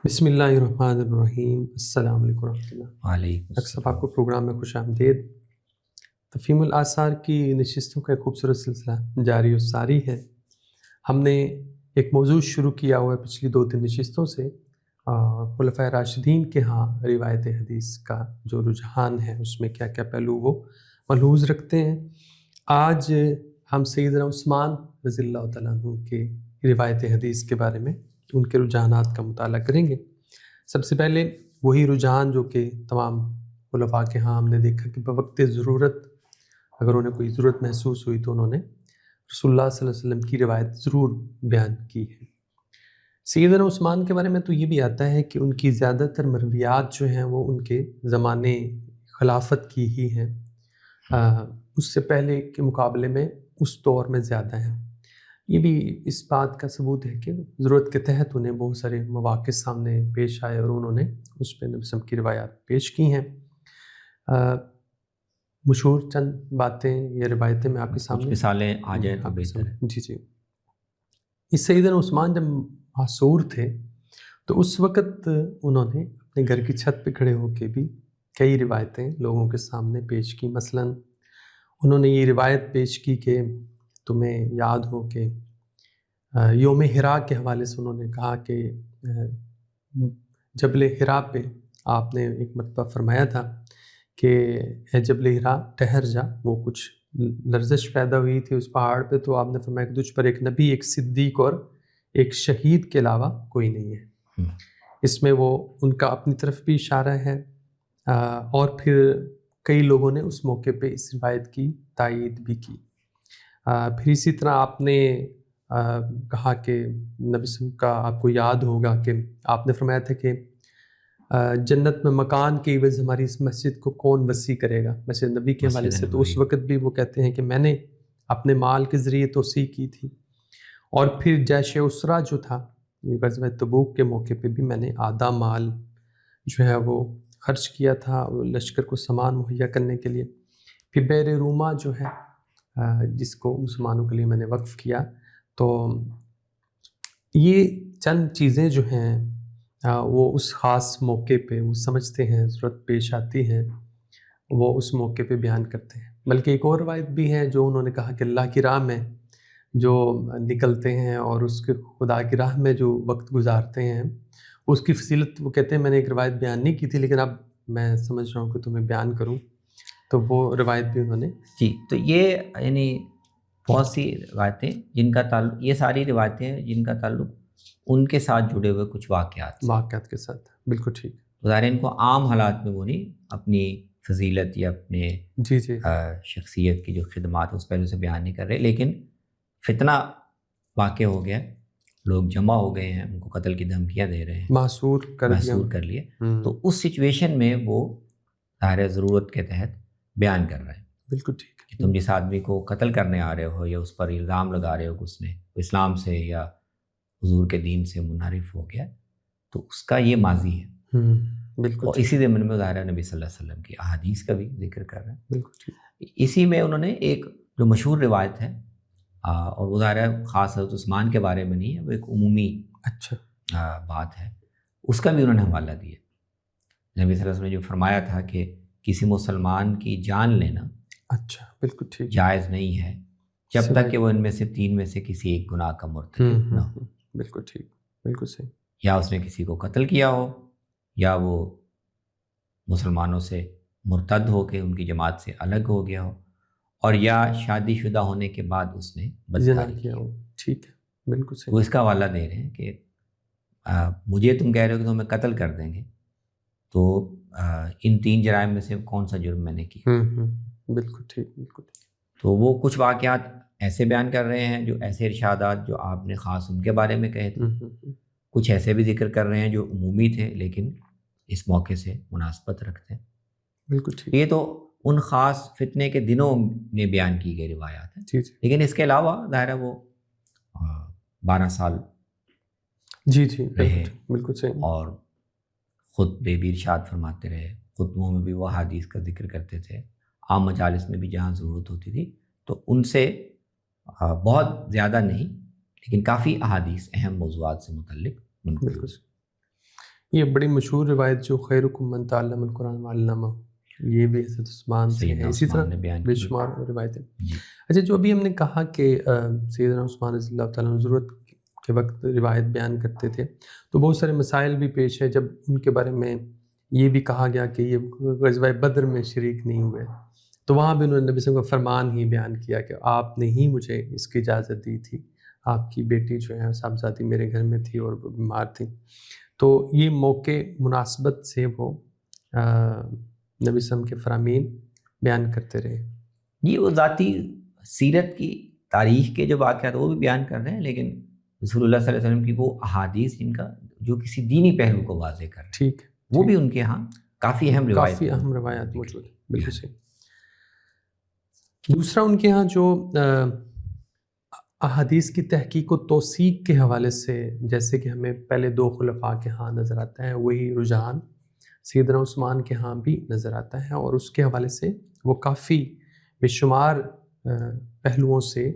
بسم اللہ الرحمن الرحیم۔ السلام علیکم ورحمۃ اللہ۔ وعلیکم ڈاکٹر صاحب آپ کو پروگرام میں خوش آمدید۔ تفہیم الآثار کی نشستوں کا ایک خوبصورت سلسلہ جاری و ساری ہے۔ ہم نے ایک موضوع شروع کیا ہوا ہے پچھلی 2-3 نشستوں سے، خلفائے راشدین کے ہاں روایت حدیث کا جو رجحان ہے اس میں کیا کیا پہلو وہ ملحوظ رکھتے ہیں۔ آج ہم سیدنا عثمان رضی اللہ تعالیٰ عنہ کے روایت حدیث کے بارے میں ان کے رجحانات کا مطالعہ کریں گے۔ سب سے پہلے وہی رجحان جو کہ تمام خلفاء کے ہاں ہم نے دیکھا کہ بوقت ضرورت اگر انہیں کوئی ضرورت محسوس ہوئی تو انہوں نے رسول اللہ صلی اللہ علیہ وسلم کی روایت ضرور بیان کی ہے۔ سیدنا عثمان کے بارے میں تو یہ بھی آتا ہے کہ ان کی زیادہ تر مرویات جو ہیں وہ ان کے زمانے خلافت کی ہی ہیں، اس سے پہلے کے مقابلے میں اس دور میں زیادہ ہیں۔ یہ بھی اس بات کا ثبوت ہے کہ ضرورت کے تحت انہیں بہت سارے مواقع سامنے پیش آئے اور انہوں نے اس پہ نبی صلی اللہ علیہ وسلم کی روایات پیش کی ہیں۔ مشہور چند باتیں یا روایتیں میں آپ کے سامنے مثالیں آ جائیں تو بہتر ہے۔ جی اس سیدنا عثمان جب معصور تھے تو اس وقت انہوں نے اپنے گھر کی چھت پہ کھڑے ہو کے بھی کئی روایتیں لوگوں کے سامنے پیش کی۔ مثلاً انہوں نے یہ روایت پیش کی کہ تمہیں یاد ہو کہ یوم حرا کے حوالے سے انہوں نے کہا کہ جبل حرا پہ آپ نے ایک مرتبہ فرمایا تھا کہ اے جبل حرا ٹھہر جا، وہ کچھ لرزش پیدا ہوئی تھی اس پہاڑ پہ، تو آپ نے فرمایا کہ تجھ پر ایک نبی، ایک صدیق اور ایک شہید کے علاوہ کوئی نہیں ہے۔ اس میں وہ ان کا اپنی طرف بھی اشارہ ہے، اور پھر کئی لوگوں نے اس موقع پہ اس روایت کی تائید بھی کی۔ پھر اسی طرح آپ نے کہا کہ نبی صلی اللہ علیہ وسلم کا آپ کو یاد ہوگا کہ آپ نے فرمایا تھا کہ جنت میں مکان کے عوض ہماری اس مسجد کو کون وسیع کرے گا، مسجد نبی کے حوالے سے۔ تو اس وقت بھی وہ کہتے ہیں کہ میں نے اپنے مال کے ذریعے توسیع کی تھی، اور پھر جیش اسرا جو تھا غزوہ تبوک کے موقع پہ بھی میں نے آدھا مال جو ہے وہ خرچ کیا تھا لشکر کو سامان مہیا کرنے کے لیے۔ پھر بیر روما جو ہے جس کو مسلمانوں کے لیے میں نے وقف کیا۔ تو یہ چند چیزیں جو ہیں وہ اس خاص موقع پہ وہ سمجھتے ہیں، ضرورت پیش آتی ہے، وہ اس موقع پہ بیان کرتے ہیں۔ بلکہ ایک اور روایت بھی ہے جو انہوں نے کہا کہ اللہ کی راہ میں جو نکلتے ہیں اور اس کے خدا کی راہ میں جو وقت گزارتے ہیں اس کی فضیلت وہ کہتے ہیں میں نے ایک روایت بیان نہیں کی تھی لیکن اب میں سمجھ رہا ہوں کہ تمہیں بیان کروں، تو وہ روایت بھی انہوں نے تو یہ یعنی بہت سی روایتیں جن کا تعلق، یہ ساری روایتیں جن کا تعلق ان کے ساتھ جڑے ہوئے کچھ واقعات کے ساتھ، بالکل ٹھیک۔ ظاہر ان کو عام حالات میں وہ نہیں اپنی فضیلت یا اپنے شخصیت کی جو خدمات اس پہلو سے بیان نہیں کر رہے، لیکن فتنہ واقع ہو گیا، لوگ جمع ہو گئے ہیں، ان کو قتل کی دھمکیاں دے رہے ہیں، محصور کر لیے، تو اس سچویشن میں وہ ظاہر ضرورت کے تحت بیان کر رہے ہیں۔ بالکل ٹھیک کہ تم جس آدمی کو قتل کرنے آ رہے ہو یا اس پر الزام لگا رہے ہو کہ اس نے اسلام سے یا حضور کے دین سے منحرف ہو گیا، تو اس کا یہ ماضی ہے۔ بالکل، اور اسی ضمن میں ظاہر نبی صلی اللہ علیہ وسلم کی احادیث کا بھی ذکر کر رہے ہیں۔ بالکل ٹھیک۔ اسی میں انہوں نے ایک جو مشہور روایت ہے، اور وہ ظاہر خاص حضرت عثمان کے بارے میں نہیں ہے، وہ ایک عمومی بات ہے، اس کا بھی انہوں نے حوالہ دیا۔ نبی صلی اللہ علیہ وسلم نے جو فرمایا تھا کہ کسی مسلمان کی جان لینا بالکل ٹھیک جائز نہیں ہے جب تک کہ وہ ان میں سے 3 میں سے کسی ایک گناہ کا مرتکب نہ ہو۔ بالکل ٹھیک، بالکل صحیح۔ یا اس نے کسی کو قتل کیا ہو، یا وہ مسلمانوں سے مرتد ہو کے ان کی جماعت سے الگ ہو گیا ہو، اور یا شادی شدہ ہونے کے بعد اس نے بدکاری کیا ہو۔ ٹھیک ہے، بالکل صحیح۔ وہ اس کا حوالہ دے رہے ہیں کہ مجھے تم کہہ رہے ہو کہ تمہیں قتل کر دیں گے، تو ان 3 جرائم میں سے کون سا جرم میں نے کیا؟ بالکل ٹھیک، بالکل ٹھیک۔ تو وہ کچھ واقعات ایسے بیان کر رہے ہیں جو ایسے ارشادات جو آپ نے خاص ان کے بارے میں کہے تھے، کچھ ایسے بھی ذکر کر رہے ہیں جو عمومی تھے لیکن اس موقع سے مناسبت رکھتے ہیں۔ بالکل ٹھیک۔ یہ تو ان خاص فتنے کے دنوں میں بیان کی گئی روایات ہیں، لیکن اس کے علاوہ ظاہر ہے وہ 12 سال رہے، بالکل صحیح، اور خطبے بھی ارشاد فرماتے رہے، خطبوں میں بھی وہ حدیث کا ذکر کرتے تھے، عام مجالس میں بھی جہاں ضرورت ہوتی تھی، تو ان سے بہت زیادہ نہیں لیکن کافی احادیث اہم موضوعات سے متعلق منقول۔ یہ بڑی مشہور روایت جو خیرکم من تعلم القرآن وعلمہ، یہ بھی حضرت عثمان سے ہے، اسی طرح بے شمار روایتیں. اچھا، جو ابھی ہم نے کہا کہ سیدنا عثمان رضی اللہ تعالیٰ عنہ ضرورت کے وقت روایت بیان کرتے تھے، تو بہت سارے مسائل بھی پیش ہے. جب ان کے بارے میں یہ بھی کہا گیا کہ یہ غزوہ بدر میں شریک نہیں ہوئے، تو وہاں بھی انہوں نے نبی صلی اللہ علیہ وسلم کا فرمان ہی بیان کیا کہ آپ نے ہی مجھے اس کی اجازت دی تھی، آپ کی بیٹی جو ہے صاحبزادی میرے گھر میں تھی اور وہ بیمار تھی. تو یہ موقع مناسبت سے وہ نبی صلی اللہ علیہ وسلم کے فرامین بیان کرتے رہے. یہ وہ ذاتی سیرت کی تاریخ کے جو واقعات وہ بھی بیان کر رہے ہیں، لیکن رسول اللہ صلی اللہ علیہ وسلم کی وہ احادیث جن کا جو کسی دینی پہلو کو واضح کر رہے ہیں، ٹھیک، وہ بھی ان کے ہاں کافی اہم روایات موجود ہیں. بالکل صحیح. دوسرا ان کے ہاں جو احادیث کی تحقیق و توثیق کے حوالے سے، جیسے کہ ہمیں پہلے 2 خلفاء کے ہاں نظر آتا ہے، وہی رجحان سیدنا عثمان کے ہاں بھی نظر آتا ہے، اور اس کے حوالے سے وہ کافی بے شمار پہلوؤں سے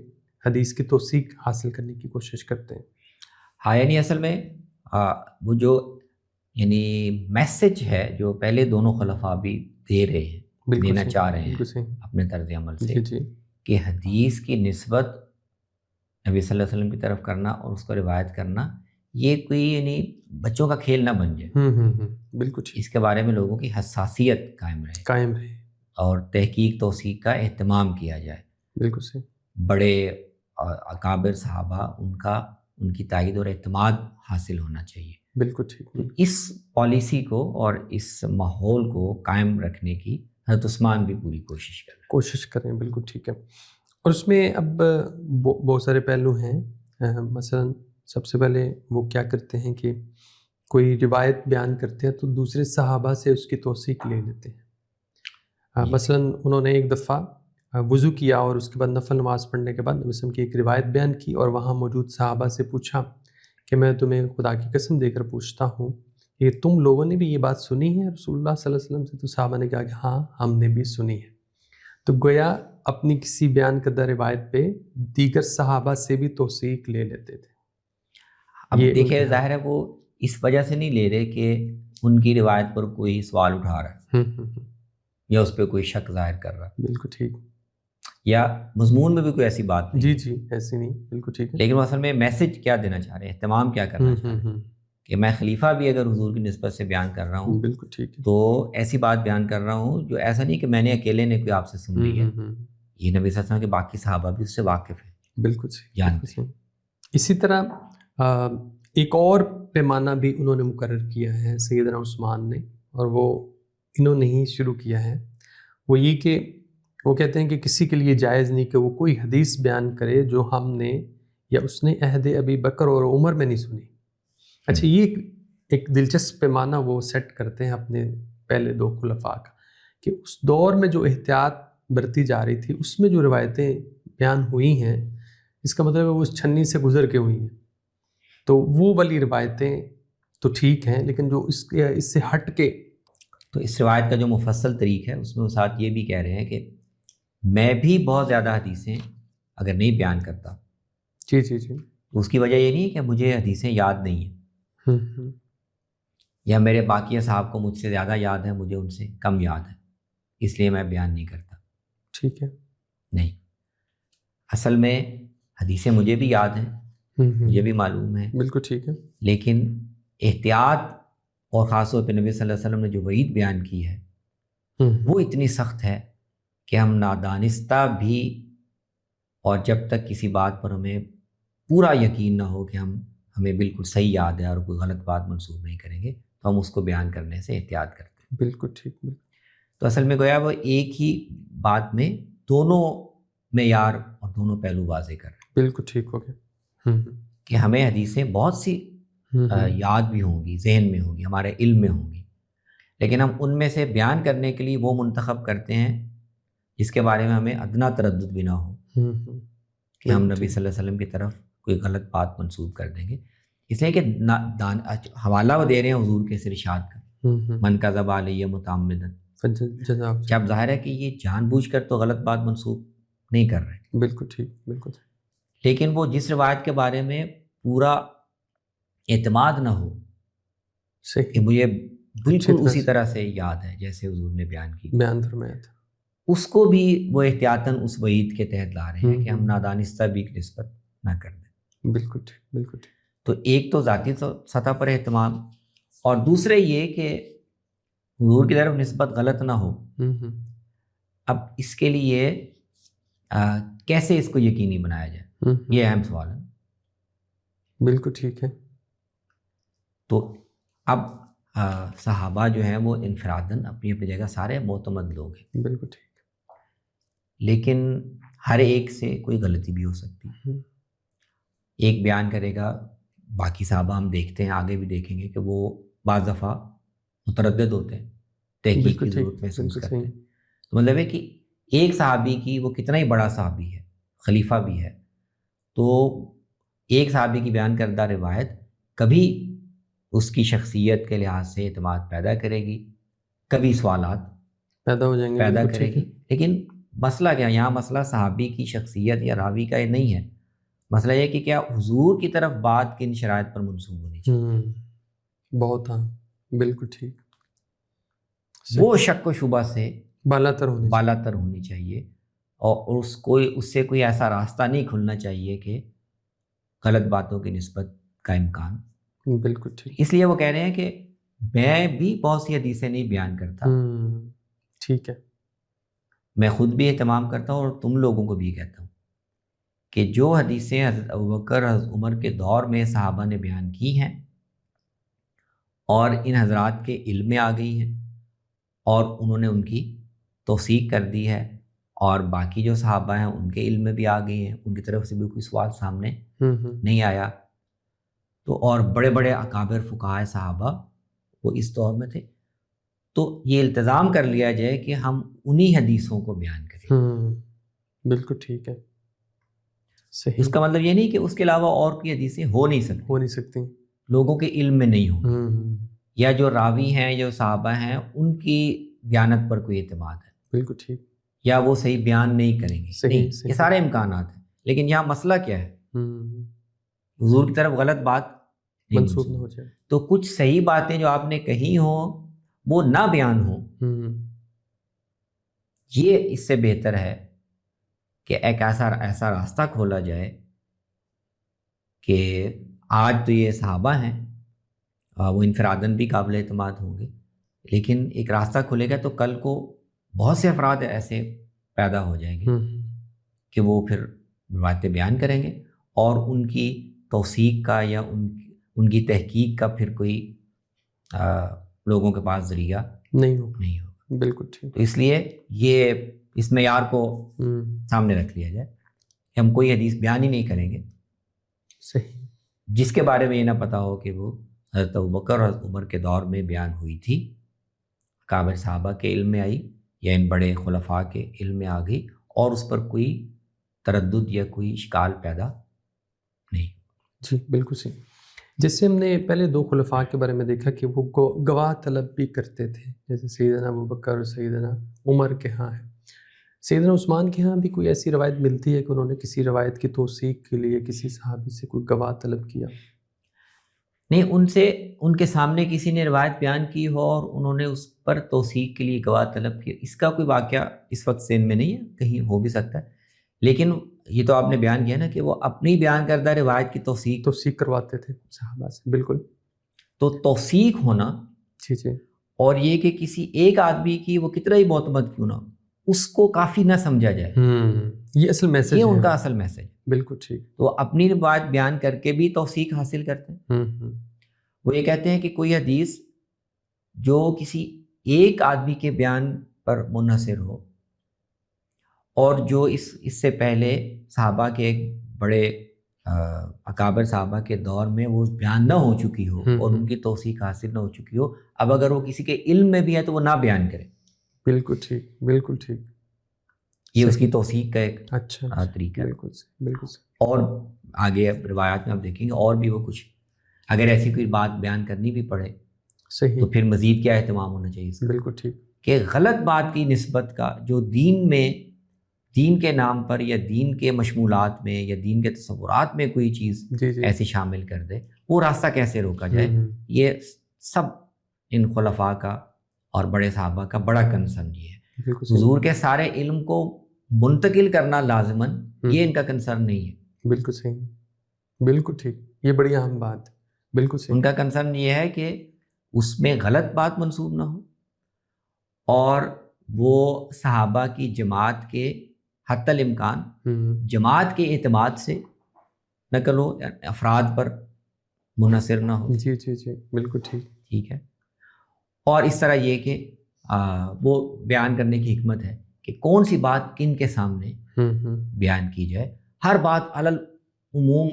حدیث کی توثیق حاصل کرنے کی کوشش کرتے ہیں. ہاں، یعنی اصل میں وہ جو یعنی میسج ہے جو پہلے دونوں خلفاء بھی دے رہے ہیں، دینا چاہ رہے ہیں اپنے طرز عمل سے، کہ حدیث کی نسبت نبی صلی اللہ علیہ وسلم کی طرف کرنا اور اس کو روایت کرنا، یہ کوئی یعنی بچوں کا کھیل نہ بن جائے. بالکل. اس کے بارے میں لوگوں کی حساسیت قائم رہے اور تحقیق توثیق کا اہتمام کیا جائے. بالکل صحیح. بڑے اکابر صحابہ ان کی تائید اور اعتماد حاصل ہونا چاہیے. بالکل ٹھیک. اس پالیسی کو اور اس ماحول کو قائم رکھنے کی حضرت عثمان بھی پوری کوشش کریں. بالکل ٹھیک ہے. اور اس میں اب بہت سارے پہلو ہیں. مثلا سب سے پہلے وہ کیا کرتے ہیں کہ کوئی روایت بیان کرتے ہیں تو دوسرے صحابہ سے اس کی توثیق لے لیتے ہیں. مثلا انہوں نے ایک دفعہ وضو کیا اور اس کے بعد نفل نماز پڑھنے کے بعد نبی صلی اللہ علیہ وسلم کی ایک روایت بیان کی، اور وہاں موجود صحابہ سے پوچھا کہ میں تمہیں خدا کی قسم دے کر پوچھتا ہوں، یہ تم لوگوں نے بھی یہ بات سنی ہے رسول اللہ صلی اللہ علیہ وسلم سے؟ تو صحابہ نے کہا کہ ہاں، ہم نے بھی سنی ہے. تو گویا اپنی کسی بیان کردہ روایت پہ دیگر صحابہ سے بھی توثیق لے لیتے تھے. اب دیکھیں، ظاہر ہے وہ اس وجہ سے نہیں لے رہے کہ ان کی روایت پر کوئی سوال اٹھا رہا ہے یا اس پہ کوئی شک ظاہر کر رہا ہے. بالکل ٹھیک. یا مضمون میں بھی کوئی ایسی بات نہیں. جی ایسی نہیں. بالکل ٹھیک ہے. لیکن وہ اصل میں میسج کیا دینا چاہ رہے ہیں، اہتمام کیا کرنا چاہ رہے ہیں کہ میں خلیفہ بھی اگر حضور کی نسبت سے بیان کر رہا ہوں، بالکل ٹھیک ہے، تو ایسی بات بیان کر رہا ہوں جو ایسا نہیں کہ میں نے اکیلے نے کوئی آپ سے سن لی ہے. یہ نبی صلی اللہ علیہ وسلم کے باقی صحابہ بھی اس سے واقف ہیں. بالکل صحیح. جانتے ہیں. اسی طرح ایک اور پیمانہ بھی انہوں نے مقرر کیا ہے سیدنا عثمان نے، اور وہ انہوں نے ہی شروع کیا ہے. وہ یہ کہ وہ کہتے ہیں کہ کسی کے لیے جائز نہیں کہ وہ کوئی حدیث بیان کرے جو ہم نے یا اس نے عہد ابی بکر اور عمر میں نہیں سنی. اچھا، یہ ایک دلچسپ پیمانہ وہ سیٹ کرتے ہیں اپنے پہلے 2 خلفاء کا، کہ اس دور میں جو احتیاط برتی جا رہی تھی اس میں جو روایتیں بیان ہوئی ہیں، اس کا مطلب ہے وہ اس چھنی سے گزر کے ہوئی ہیں. تو وہ والی روایتیں تو ٹھیک ہیں، لیکن جو اس سے ہٹ کے، تو اس روایت کا جو مفصل طریق ہے اس میں وہ ساتھ یہ بھی کہہ رہے ہیں کہ میں بھی بہت زیادہ حدیثیں اگر نہیں بیان کرتا، جی تو اس کی وجہ یہ نہیں ہے کہ مجھے حدیثیں یاد نہیں ہیں یا میرے باقی اصحاب کو مجھ سے زیادہ یاد ہے، مجھے ان سے کم یاد ہے، اس لیے میں بیان نہیں کرتا. ٹھیک ہے. نہیں، اصل میں حدیثیں مجھے بھی یاد ہیں، مجھے بھی معلوم ہے. بالکل ٹھیک ہے. لیکن احتیاط اور خاص طور پہ نبی صلی اللہ علیہ وسلم نے جو وعید بیان کی ہے وہ اتنی سخت ہے کہ ہم نادانستہ بھی، اور جب تک کسی بات پر ہمیں پورا یقین نہ ہو کہ ہمیں بالکل صحیح یاد ہے اور کوئی غلط بات منسوخ نہیں کریں گے، تو ہم اس کو بیان کرنے سے احتیاط کرتے ہیں. بالکل ٹھیک. تو اصل میں گویا وہ ایک ہی بات میں دونوں معیار اور دونوں پہلو واضح کر رہے ہیں. بالکل ٹھیک ہو گیا کہ ہمیں حدیثیں بہت سی یاد بھی ہوں گی، ذہن میں ہوں گی، ہمارے علم میں ہوں گی، لیکن ہم ان میں سے بیان کرنے کے لیے وہ منتخب کرتے ہیں جس کے بارے میں ہمیں ادنا تردد بھی نہ ہو کہ ہم نبی صلی اللہ علیہ وسلم کی طرف کوئی غلط بات منسوب کر دیں گے. اس لیے کہ حوالہ وہ دے رہے ہیں حضور کے اس ارشاد کا، من کذب علیہ متعمدًا. جب ظاہر ہے کہ یہ جان بوجھ کر تو غلط بات منسوب نہیں کر رہے. بالکل ٹھیک. بالکل. لیکن وہ جس روایت کے بارے میں پورا اعتماد نہ ہو، صحیح. کہ مجھے بالکل اسی طرح سے یاد ہے جیسے حضور نے بیان کی، بیان فرمایا تھا. اس کو بھی وہ احتیاطاً اس وعید کے تحت لا رہے ہیں کہ ہم نادانستہ بھی نسبت نہ کر دیں. بالکل ٹھیک، بالکل ٹھیک. تو ایک تو ذاتی سطح پر اہتمام، اور دوسرے یہ کہ حضور کی طرف نسبت غلط نہ ہو. اب اس کے لیے کیسے اس کو یقینی بنایا جائے، یہ اہم سوال ہے. بالکل ٹھیک ہے. تو اب صحابہ جو ہیں وہ انفراداً اپنی اپنی جگہ سارے معتمد لوگ ہیں. بالکل ٹھیک. لیکن ہر ایک سے کوئی غلطی بھی ہو سکتی ہے. ایک بیان کرے گا، باقی صحابہ ہم دیکھتے ہیں، آگے بھی دیکھیں گے کہ وہ بعض دفعہ متردد ہوتے ہیں، تحقیق کی ضرورت محسوس کرتے ہیں. تو مطلب ہے کہ ایک صحابی کی وہ کتنا ہی بڑا صحابی ہے، خلیفہ بھی ہے، تو ایک صحابی کی بیان کردہ روایت کبھی اس کی شخصیت کے لحاظ سے اعتماد پیدا کرے گی، کبھی سوالات پیدا ہو جائیں گے، پیدا کرے گی. لیکن مسئلہ کیا یہاں، مسئلہ صحابی کی شخصیت یا راوی کا یہ نہیں ہے. مسئلہ یہ کہ کیا حضور کی طرف بات کن شرائط پر منسوب ہونی چاہیے. بہت ہاں، بالکل ٹھیک. وہ شک و شبہ سے بالاتر ہونی چاہیے، اور اس سے کوئی ایسا راستہ نہیں کھلنا چاہیے کہ غلط باتوں کی نسبت کا امکان. بالکل ٹھیک. اس لیے وہ کہہ رہے ہیں کہ میں بھی بہت سی حدیثیں نہیں بیان کرتا. ٹھیک ہے. میں خود بھی اہتمام کرتا ہوں اور تم لوگوں کو بھی کہتا ہوں کہ جو حدیثیں حضرت ابوبکر، حضرت عمر کے دور میں صحابہ نے بیان کی ہیں اور ان حضرات کے علم میں آ گئی ہیں اور انہوں نے ان کی توثیق کر دی ہے، اور باقی جو صحابہ ہیں ان کے علم میں بھی آ گئی ہیں، ان کی طرف سے بھی کوئی سوال سامنے نہیں آیا، تو اور بڑے بڑے اکابر فقہاء صحابہ وہ اس دور میں تھے، تو یہ التزام کر لیا جائے کہ ہم انہی حدیثوں کو بیان کریں. بالکل ٹھیک ہے. صحیح. اس کا مطلب یہ نہیں کہ اس کے علاوہ اور کوئی حدیثیں ہو نہیں سکتی، لوگوں کے علم میں نہیں ہوں، یا جو راوی ہیں، جو صحابہ ہیں، ان کی دیانت پر کوئی اعتماد ہے. بالکل ٹھیک. یا وہ صحیح بیان نہیں کریں گے. صحیح. یہ سارے امکانات ہیں، لیکن یہاں مسئلہ کیا ہے، حضور کی طرف غلط بات منسوخ نہ ہو جائے. تو کچھ صحیح باتیں جو آپ نے کہی ہوں وہ نہ بیان ہوں. یہ اس سے بہتر ہے کہ ایک ایسا راستہ کھولا جائے کہ آج تو یہ صحابہ ہیں، وہ انفراداً بھی قابل اعتماد ہوں گے، لیکن ایک راستہ کھلے گا تو کل کو بہت سے افراد ایسے پیدا ہو جائیں گے کہ وہ پھر روایتیں بیان کریں گے، اور ان کی توثیق کا یا ان کی تحقیق کا پھر کوئی لوگوں کے پاس ذریعہ نہیں ہوگا. بالکل ٹھیک. تو اس لیے یہ اس معیار کو سامنے رکھ لیا جائے کہ ہم کوئی حدیث بیان ہی نہیں کریں گے صحیح جس کے بارے میں یہ نہ پتا ہو کہ وہ حضرت ابوبکر اور حضرت عمر کے دور میں بیان ہوئی تھی، کابر صحابہ کے علم میں آئی یا ان بڑے خلفاء کے علم میں آ گئی، اور اس پر کوئی تردد یا کوئی اشکال پیدا نہیں. جی بالکل صحیح. جیسے ہم نے پہلے دو خلفاء کے بارے میں دیکھا کہ وہ گواہ طلب بھی کرتے تھے، جیسے سیدنا ابوبکر اور سیدنا عمر کے ہاں ہے. سیدنا عثمان کے ہاں بھی کوئی ایسی روایت ملتی ہے کہ انہوں نے کسی روایت کی توثیق کے لیے کسی صحابی سے کوئی گواہ طلب کیا؟ نہیں، ان کے سامنے کسی نے روایت بیان کی ہو اور انہوں نے اس پر توثیق کے لیے گواہ طلب کیا، اس کا کوئی واقعہ اس وقت ذہن میں نہیں ہے، کہیں ہو بھی سکتا ہے، لیکن یہ تو آپ نے بیان کیا نا کہ وہ اپنی بیان کردہ روایت کی توثیق کرواتے تھے صحابہ سے. بالکل. تو توثیق ہونا جی اور یہ کہ کسی ایک آدمی کی وہ کتنا ہی معتمد کیوں نہ ہو اس کو کافی نہ سمجھا جائے، یہ اصل میسج یہ ان کا اصل میسج. بالکل ٹھیک. تو اپنی روایت بیان کر کے بھی توثیق حاصل کرتے ہیں. وہ یہ کہتے ہیں کہ کوئی حدیث جو کسی ایک آدمی کے بیان پر منحصر ہو اور جو اس سے پہلے صحابہ کے ایک بڑے اکابر صحابہ کے دور میں وہ بیان نہ ہو چکی ہو اور ان کی توثیق حاصل نہ ہو چکی ہو، اب اگر وہ کسی کے علم میں بھی ہے تو وہ نہ بیان کرے. بالکل ٹھیک. بالکل ٹھیک. یہ اس کی توثیق کا ایک اچھا طریقہ ہے. بالکل. اور آگے روایات میں آپ دیکھیں گے اور بھی وہ کچھ، اگر ایسی کوئی بات بیان کرنی بھی پڑے صحیح، تو پھر مزید کیا اہتمام ہونا چاہیے اس کا؟ بالکل ٹھیک. کہ غلط بات کی نسبت کا جو دین کے نام پر یا دین کے مشمولات میں یا دین کے تصورات میں کوئی چیز ایسی شامل کر دے، وہ راستہ کیسے روکا جائے، یہ سب ان خلفاء کا اور بڑے صحابہ کا بڑا کنسرن یہ ہے. بالکل صحیح. حضور کے سارے علم کو منتقل کرنا لازماً یہ ان کا کنسرن نہیں ہے. بالکل صحیح, بالکل ٹھیک, یہ بڑی اہم بات. بالکل صحیح. ان کا کنسرن یہ ہے کہ اس میں غلط بات منسوب نہ ہو اور وہ صحابہ کی جماعت کے حتی الامکان جماعت کے اعتماد سے نقل ہو, افراد پر منحصر نہ ہو. جی جی جی بالکل ٹھیک. ٹھیک ہے. اور اس طرح یہ کہ وہ بیان کرنے کی حکمت ہے کہ کون سی بات کن کے سامنے بیان کی جائے. ہر بات علی العموم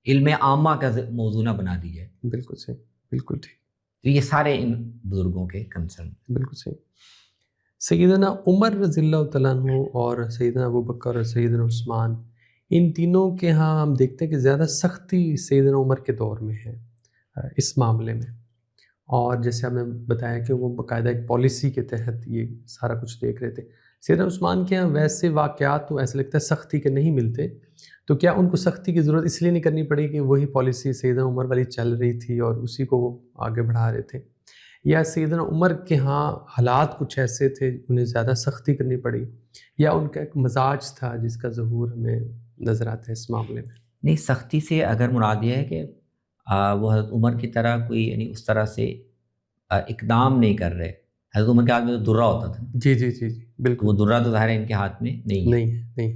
علم عامہ کا موضوع نہ بنا دی جائے. بالکل صحیح, بالکل ٹھیک. تو یہ سارے ان بزرگوں کے کنسرن. بالکل صحیح. سیدنا عمر رضی اللہ تعالیٰ عنہ اور سیدنا ابوبکر اور سیدنا عثمان, ان تینوں کے ہاں ہم دیکھتے ہیں کہ زیادہ سختی سیدنا عمر کے دور میں ہے اس معاملے میں. اور جیسے آپ نے بتایا کہ وہ باقاعدہ ایک پالیسی کے تحت یہ سارا کچھ دیکھ رہے تھے. سیدنا عثمان کے ہاں ویسے واقعات تو ایسے لگتا ہے سختی کے نہیں ملتے, تو کیا ان کو سختی کی ضرورت اس لیے نہیں کرنی پڑی کہ وہی پالیسی سیدنا عمر والی چل رہی تھی اور اسی کو وہ آگے بڑھا رہے تھے, یا سیدنا عمر کے ہاں حالات کچھ ایسے تھے انہیں زیادہ سختی کرنی پڑی, یا ان کا ایک مزاج تھا جس کا ظہور ہمیں نظر آتا ہے اس معاملے میں؟ نہیں, سختی سے اگر مراد یہ ہے کہ وہ حضرت عمر کی طرح کوئی یعنی اس طرح سے اقدام نہیں کر رہے. حضرت عمر کے ہاتھ میں تو درہ ہوتا تھا. جی جی جی جی بالکل. وہ درہ تو ظاہر ہے ان کے ہاتھ میں نہیں ہے.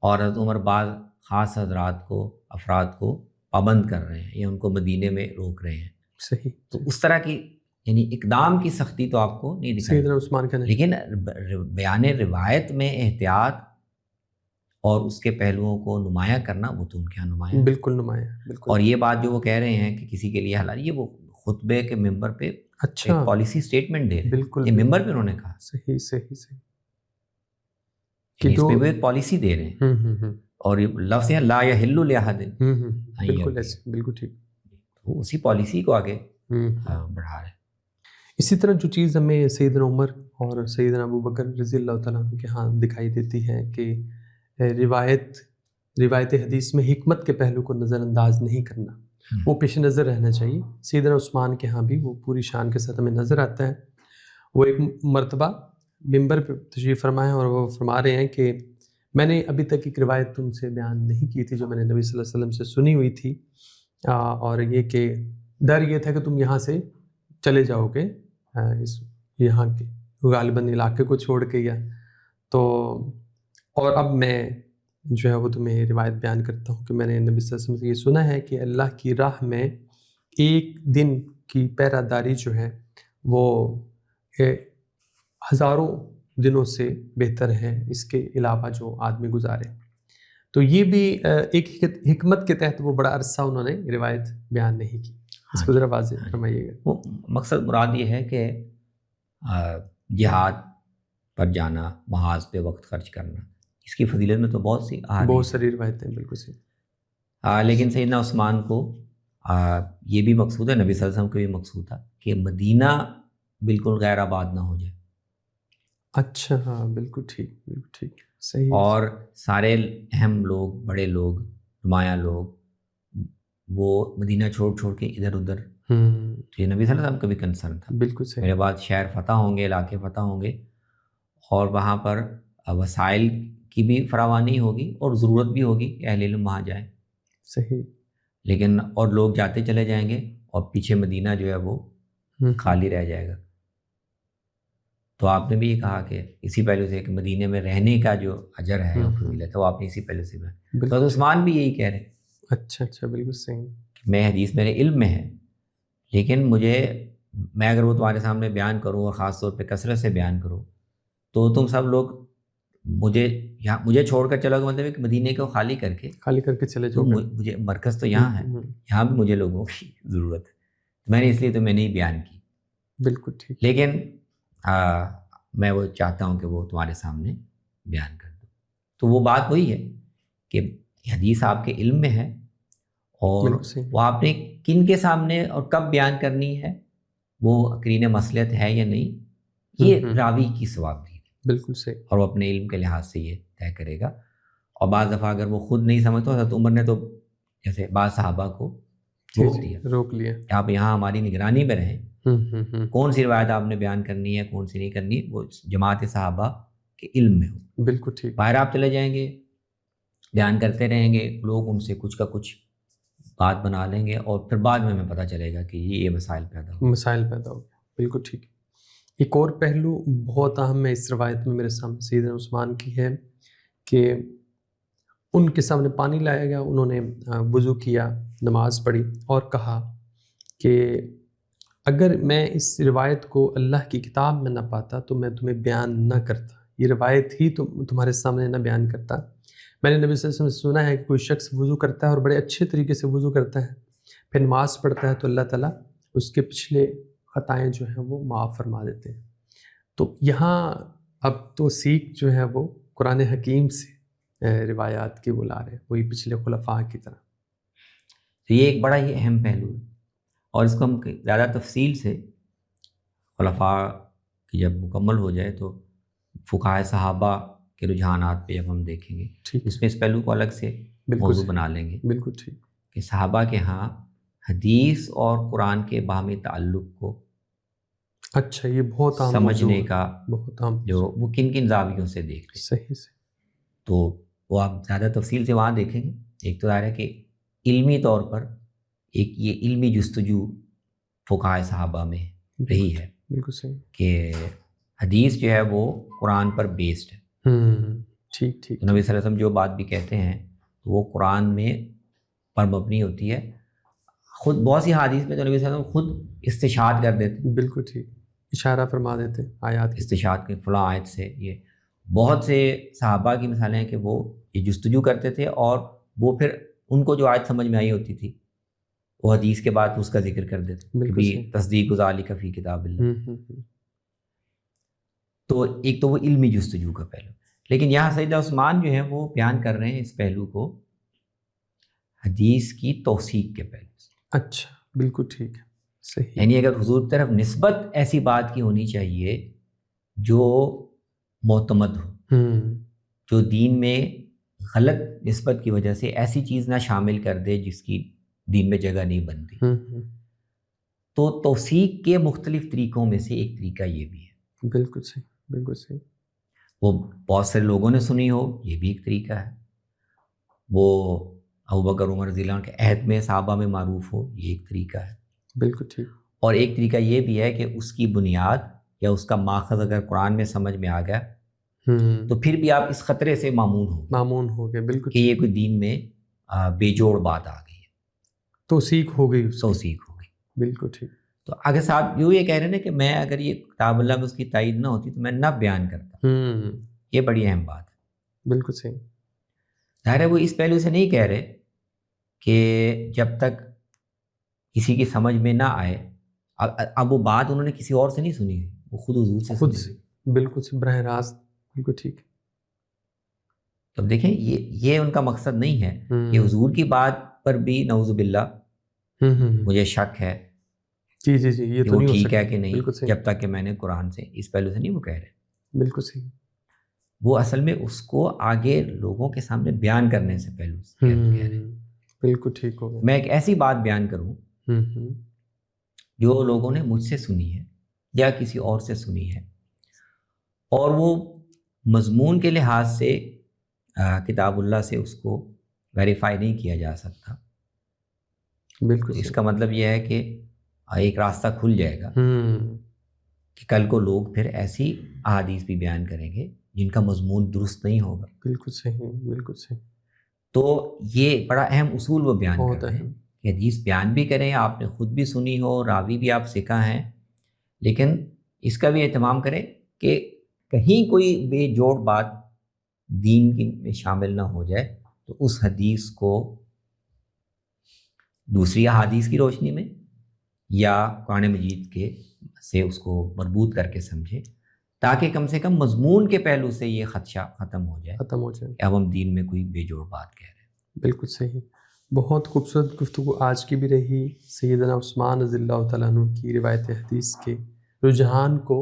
اور حضرت عمر بعض خاص حضرات کو, افراد کو پابند کر رہے ہیں یا ان کو مدینے میں روک رہے ہیں. صحیح. تو اس طرح کی یعنی اقدام کی سختی تو آپ کو نہیں دکھائی. سیدنا عثمان کا نہیں. لیکن بیان روایت میں احتیاط اور اس کے پہلوؤں کو نمایاں کرنا وہ تو ان کے یہاں نمایاں. بالکل نمایاں. بالکل. اور یہ بات جو وہ کہہ رہے ہیں کہ کسی کے لیے حلال, یہ وہ خطبے کے ممبر پہ اچھا ایک پالیسی اسٹیٹمنٹ دے رہے ہیں. بالکل. یہ ممبر پہ انہوں نے کہا. صحیح صحیح صحیح. کہ اس پہ وہ ایک پالیسی دے رہے ہیں. اور یہ لفظ ہے لا یحل لاحد. بالکل ایسے, بالکل ٹھیک. اسی پالیسی کو آگے بڑھا رہے ہیں. اسی طرح جو چیز ہمیں سیدنا عمر اور سیدنا ابوبکر رضی اللہ تعالیٰ عنہ کے ہاں دکھائی دیتی ہے کہ روایت حدیث میں حکمت کے پہلو کو نظر انداز نہیں کرنا, وہ پیش نظر رہنا چاہیے. سیدنا عثمان کے ہاں بھی وہ پوری شان کے ساتھ ہمیں نظر آتا ہے. وہ ایک مرتبہ ممبر پہ تشریف فرمائے اور وہ فرما رہے ہیں کہ میں نے ابھی تک ایک روایت تم سے بیان نہیں کی تھی جو میں نے نبی صلی اللہ علیہ وسلم سے سنی ہوئی تھی, اور یہ کہ ڈر یہ تھا کہ تم یہاں سے چلے جاؤ گے اس یہاں کے غالباً علاقے کو چھوڑ کے, یا تو اور اب میں جو ہے وہ تمہیں روایت بیان کرتا ہوں کہ میں نے نبی صلی اللہ علیہ وسلم سے یہ سنا ہے کہ اللہ کی راہ میں ایک دن کی پہرہ داری جو ہے وہ ہزاروں دنوں سے بہتر ہے اس کے علاوہ جو آدمی گزارے. تو یہ بھی ایک حکمت کے تحت وہ بڑا عرصہ انہوں نے روایت بیان نہیں کی. اس کو ذرا واضح فرمائیے گا. وہ مقصد مراد یہ ہے کہ جہاد پر جانا, محاذ پہ وقت خرچ کرنا, اس کی فضیلت میں تو بہت ساری روایتیں. بالکل صحیح. لیکن سیدنا عثمان کو یہ بھی مقصود ہے, نبی صلی اللہ علیہ وسلم کو بھی مقصود تھا کہ مدینہ بالکل غیر آباد نہ ہو جائے. اچھا ہاں بالکل ٹھیک, بالکل ٹھیک. صحیح. اور سارے اہم لوگ, بڑے لوگ, نمایاں لوگ وہ مدینہ چھوڑ کے ادھر ادھر. تو یہ نبی صلی اللہ علیہ وسلم کا بھی کنسرن تھا. بالکل صحیح. میرے بعد شہر فتح ہوں گے, علاقے فتح ہوں گے, اور وہاں پر وسائل کی بھی فراوانی ہوگی اور ضرورت بھی ہوگی کہ اہل علم وہاں جائیں. صحیح. لیکن اور لوگ جاتے چلے جائیں گے اور پیچھے مدینہ جو ہے وہ خالی رہ جائے گا. تو آپ نے بھی یہ کہا کہ اسی پہلو سے کہ مدینے میں رہنے کا جو اجر ہے وہ فضیلت ہے, وہ آپ نے اسی پہلو سے بیان. تو عثمان بھی یہی کہہ رہے ہیں. اچھا بالکل صحیح. میں حدیث میرے علم میں ہے, لیکن میں اگر وہ تمہارے سامنے بیان کروں اور خاص طور پہ کثرت سے بیان کروں تو تم سب لوگ مجھے چھوڑ کر چلو گے, مطلب ہے کہ مدینے کو خالی کر کے چلے جاؤ. مجھے مرکز تو یہاں ہے, یہاں بھی مجھے لوگوں کی ضرورت ہے. میں نے اس لیے تو میں نہیں بیان کی. بالکل ٹھیک. لیکن میں وہ چاہتا ہوں کہ وہ تمہارے سامنے بیان کر دوں. تو وہ بات وہی ہے کہ حدیث آپ کے علم میں ہے, اور وہ آپ نے کن کے سامنے اور کب بیان کرنی ہے وہ قرین مصلحت ہے یا نہیں, یہ راوی کی ثواب بھی. بالکل صحیح. اور وہ اپنے علم کے لحاظ سے یہ طے کرے گا. اور بعض دفعہ اگر وہ خود نہیں سمجھتا, حضرت عمر نے تو جیسے بعض صحابہ کو روک دیا. آپ یہاں ہماری نگرانی میں رہیں, کون سی روایت آپ نے بیان کرنی ہے کون سی نہیں کرنی وہ جماعت صحابہ کے علم میں ہو. بالکل ٹھیک. باہر آپ چلے جائیں گے, بیان کرتے رہیں گے, لوگ ان سے کچھ کا کچھ بات بنا لیں گے اور پھر بعد میں ہمیں پتہ چلے گا کہ یہ مسائل پیدا ہو گئے. بالکل ٹھیک. ایک اور پہلو بہت اہم ہے اس روایت میں میرے سامنے سیدنا عثمان کی ہے کہ ان کے سامنے پانی لایا گیا, انہوں نے وضو کیا, نماز پڑھی اور کہا کہ اگر میں اس روایت کو اللہ کی کتاب میں نہ پاتا تو میں تمہیں بیان نہ کرتا, یہ روایت ہی تمہارے سامنے نہ بیان کرتا. میں نے نبی صلی اللہ علیہ وسلم سے سنا ہے کہ کوئی شخص وضو کرتا ہے اور بڑے اچھے طریقے سے وضو کرتا ہے, پھر نماز پڑھتا ہے تو اللہ تعالیٰ اس کے پچھلے خطائیں جو ہیں وہ معاف فرما دیتے ہیں. تو یہاں اب تو سیکھ جو ہے وہ قرآن حکیم سے روایات کی بلا رہے ہیں, وہی پچھلے خلفاء کی طرح. تو یہ ایک بڑا ہی اہم پہلو ہے اور اس کو ہم زیادہ تفصیل سے خلفاء کی جب مکمل ہو جائے تو فقہائے صحابہ کے رجحانات پہ جب ہم دیکھیں گے اس میں اس پہلو کو الگ سے موضوع بنا لیں گے. بالکل ٹھیک. کہ صحابہ کے ہاں حدیث اور قرآن کے باہمی تعلق کو اچھا یہ بہت سمجھنے کا بہت جو وہ کن کن زاویوں سے دیکھ لیں. صحیح سے تو وہ آپ زیادہ تفصیل سے وہاں دیکھیں گے. ایک تو ظاہر ہے کہ علمی طور پر ایک یہ علمی جستجو فقہائے صحابہ میں رہی ہے. بالکل صحیح. کہ حدیث جو ہے وہ قرآن پر بیسڈ ہے. ٹھیک ٹھیک. نبی صلی اللہ علیہ وسلم جو بات بھی کہتے ہیں تو وہ قرآن میں پر مبنی ہوتی ہے. خود بہت سی حدیث میں تو نبی صلی اللہ علیہ وسلم خود استشہاد کر دیتے ہیں. بالکل ٹھیک. اشارہ فرما دیتے آیات استشہاد کے فلاں آیت سے. یہ بہت سے صحابہ کی مثالیں ہیں کہ وہ یہ جستجو کرتے تھے اور وہ پھر ان کو جو آیت سمجھ میں آئی ہوتی تھے وہ حدیث کے بعد اس کا ذکر کر دیتے کہ تصدیق ذالک فی کتاب اللہ. تو ایک تو وہ علمی جستجو کا پہلو, لیکن یہاں سیدنا عثمان جو ہیں وہ بیان کر رہے ہیں اس پہلو کو حدیث کی توثیق کے پہلو سے. اچھا بالکل ٹھیک ہے. صحیح. یعنی اگر حضور کی طرف نسبت ایسی بات کی ہونی چاہیے جو معتمد ہو, جو دین میں غلط نسبت کی وجہ سے ایسی چیز نہ شامل کر دے جس کی دین میں جگہ نہیں بنتی. تو توثیق کے مختلف طریقوں میں سے ایک طریقہ یہ بھی ہے. بالکل صحیح. بالکل صحیح. وہ بہت سے لوگوں نے سنی ہو, یہ بھی ایک طریقہ ہے. وہ ابوبکر عمر رضی اللہ عنہ کے عہد میں صحابہ میں معروف ہو, یہ ایک طریقہ ہے. بالکل ٹھیک. اور ایک طریقہ یہ بھی ہے کہ اس کی بنیاد یا اس کا ماخذ اگر قرآن میں سمجھ میں آ گیا تو پھر بھی آپ اس خطرے سے معمون ہو گئے. بالکل. کہ یہ کوئی دین میں بے جوڑ بات آ گئی ہے, توثیق ہو گئی. بالکل ٹھیک. تو اگر صاحب یوں یہ کہہ رہے ہیں کہ میں اگر یہ کتاب اللہ میں اس کی تائید نہ ہوتی تو میں نہ بیان کرتا. یہ بڑی اہم بات ہے. بالکل صحیح. ظاہر ہے وہ اس پہلو سے نہیں کہہ رہے کہ جب تک کسی کی سمجھ میں نہ آئے. اب وہ بات انہوں نے کسی اور سے نہیں سنی ہے, وہ خود حضور سے خود سے. بالکل سے براہ راست. بالکل ٹھیک. تو دیکھیں یہ ان کا مقصد نہیں ہے کہ حضور کی بات پر بھی نعوذ باللہ مجھے شک ہے جی یہ تو وہ ٹھیک ہے کہ نہیں, جب تک کہ میں نے قرآن سے اس پہلو سے نہیں وہ کہہ رہے. بالکل صحیح. وہ اصل میں اس کو آگے لوگوں کے سامنے بیان کرنے سے پہلو سے کہہ رہے. بالکل ٹھیک ہو گیا. میں ایک ایسی بات بیان کروں جو لوگوں نے مجھ سے سنی ہے یا کسی اور سے سنی ہے اور وہ مضمون کے لحاظ سے کتاب اللہ سے اس کو ویریفائی نہیں کیا جا سکتا. بالکل. اس کا مطلب یہ ہے کہ ایک راستہ کھل جائے گا کہ کل کو لوگ پھر ایسی احادیث بھی بیان کریں گے جن کا مضمون درست نہیں ہوگا. بالکل صحیح. بالکل صحیح. تو یہ بڑا اہم اصول وہ بیان کرتے ہیں کہ حدیث بیان بھی کریں, آپ نے خود بھی سنی ہو, راوی بھی آپ سکھا ہیں, لیکن اس کا بھی اہتمام کریں کہ کہیں کوئی بے جوڑ بات دین کی میں شامل نہ ہو جائے تو اس حدیث کو دوسری احادیث کی روشنی میں یا قرآن مجید کے سے اس کو مربوط کر کے سمجھے تاکہ کم سے کم مضمون کے پہلو سے یہ خدشہ ختم ہو جائے کہ اب ہم دین میں کوئی بے جوڑ بات کہہ رہے ہیں. بالکل صحیح. بہت خوبصورت گفتگو آج کی بھی رہی. سیدنا عثمان رضی اللہ تعالیٰ عنہ کی روایت حدیث کے رجحان کو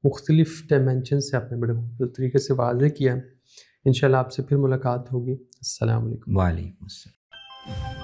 مختلف ڈائمینشن سے آپ نے بڑے خوبصورت طریقے سے واضح کیا. انشاءاللہ آپ سے پھر ملاقات ہوگی. السلام علیکم. وعلیکم السلام.